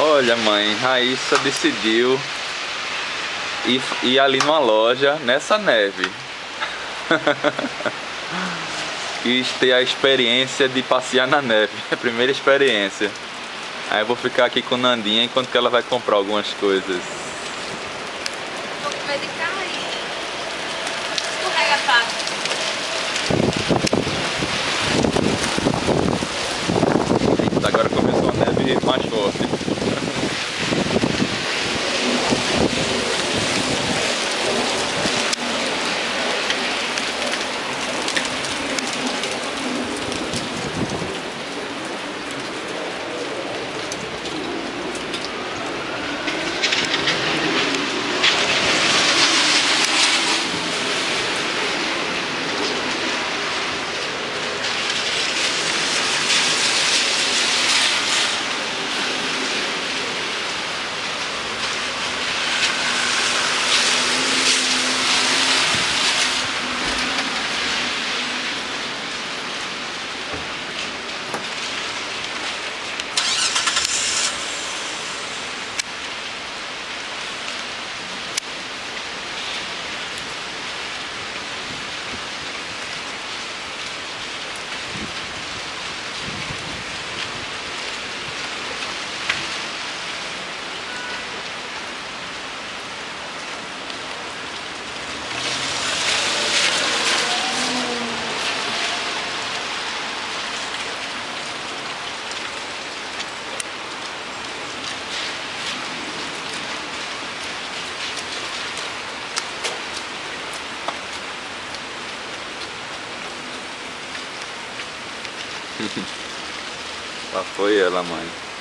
Olha, mãe, Raissa decidiu ir ali numa loja nessa neve. Quis ter a experiência de passear na neve, a primeira experiência. Aí eu vou ficar aqui com Nandinha enquanto que ela vai comprar algumas coisas. Tô com medo de cair. Escorrega fácil. Eita, agora começou a neve mais forte. Lá foi ela, mãe.